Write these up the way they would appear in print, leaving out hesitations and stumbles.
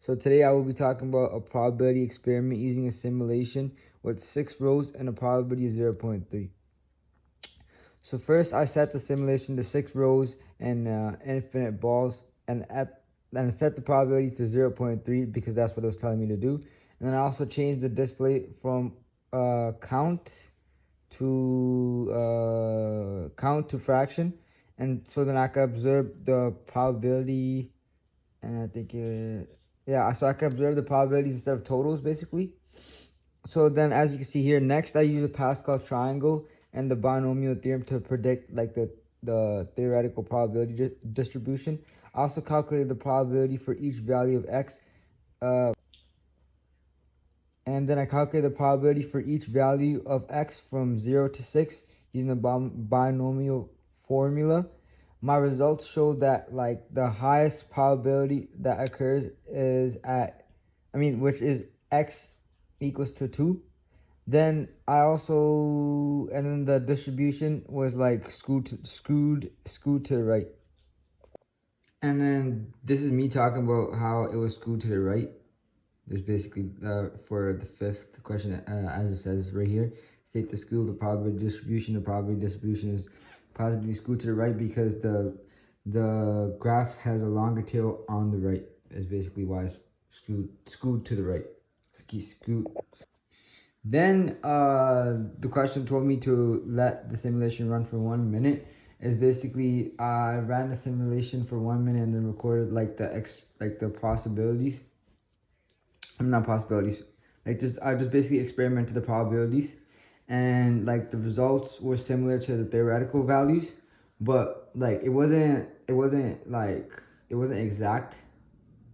So today I will be talking about a probability experiment using a simulation with 6 rows and a probability of 0.3. So first I set the simulation to 6 rows and infinite balls, and set the probability to 0.3 because that's what it was telling me to do. And then I also changed the display from count to fraction, and so then I could observe the probability. And I think yeah, so I can observe the probabilities instead of totals basically. So then, as you can see here, next I use a Pascal triangle and the binomial theorem to predict like the theoretical probability distribution. I also calculated the probability for each value of x, and then I calculated the probability for each value of x from 0 to 6 using the binomial formula. My results show that like the highest probability that occurs is which is x equals to 2. Then and then the distribution was like skewed to the right. And then this is me talking about how it was skewed to the right. There's basically for the fifth question, as it says right here, state the skew of the probability distribution. The probability distribution is positively skewed to the right because the graph has a longer tail on the right. Is basically why it's skewed to the right. Skewed. Then the question told me to let the simulation run for 1 minute. Is basically I ran the simulation for 1 minute and then recorded like the possibilities. Not possibilities. I just basically experimented the probabilities, and like the results were similar to the theoretical values, but like it wasn't exact,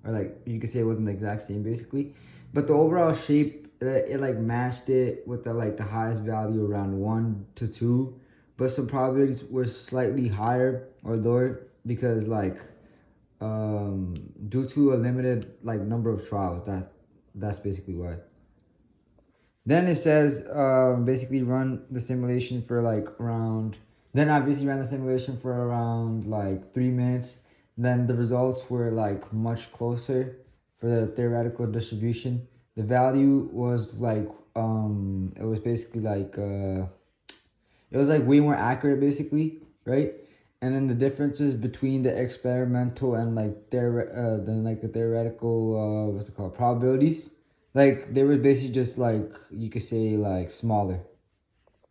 or like you could say it wasn't the exact same basically, but the overall shape it like matched it with the highest value around 1 to 2, but some probabilities were slightly higher or lower because due to a limited number of trials. That's basically why. Then it says basically run the simulation for around. Then I basically ran the simulation for around 3 minutes. Then the results were much closer for the theoretical distribution. The value was it was basically it was way more accurate basically, right? And then the differences between the experimental and the theoretical what's it called, probabilities, they were basically just you could say smaller.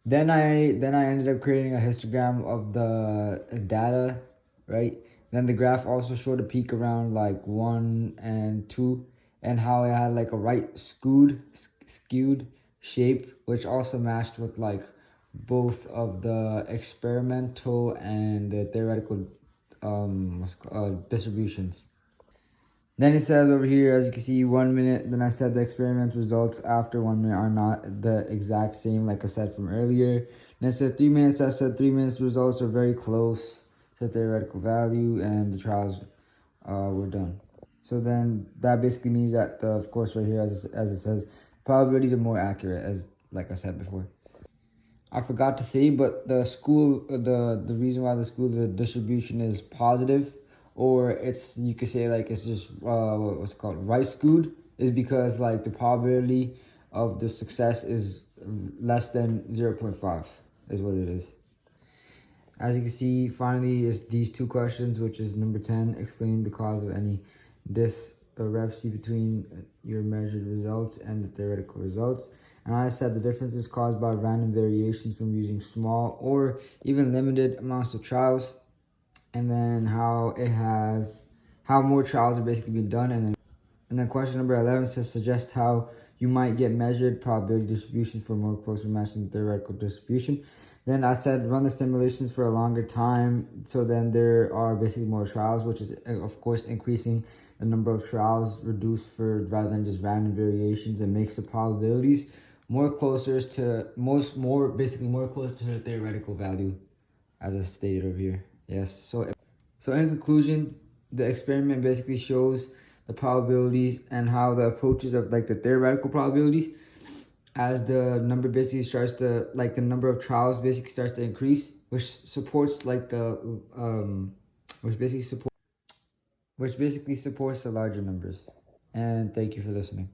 Then I ended up creating a histogram of the data, right? Then the graph also showed a peak around 1 and 2, and how it had a right skewed shape, which also matched with both of the experimental and the theoretical distributions. Then it says over here, as you can see, 1 minute. Then I said the experiment results after 1 minute are not the exact same, like I said from earlier. Then it said 3 minutes. I said 3 minutes results are very close to theoretical value, and the trials were done. So then that basically means that, of course, right here, as it says, probabilities are more accurate, as like I said before. I forgot to say, but the reason why the distribution is positive, or you could say it's just what's it called, right skewed, is because the probability of the success is less than 0.5 is what it is. As you can see, finally is these two questions, which is number 10, explain the cause of any discrepancy between your measured results and the theoretical results. And I said the difference is caused by random variations from using small or even limited amounts of trials, and then how more trials are basically being done. And then question number 11 says suggest how you might get measured probability distributions for more closely matching the theoretical distribution. Then I said run the simulations for a longer time, so then there are basically more trials, which is of course increasing the number of trials reduced for rather than just random variations, and makes the probabilities more closer to the theoretical value, as I stated over here. Yes. So in conclusion, the experiment basically shows the probabilities and how the approaches of the theoretical probabilities, as the number basically starts to the number of trials basically starts to increase, which supports which basically supports the larger numbers. and thank you for listening.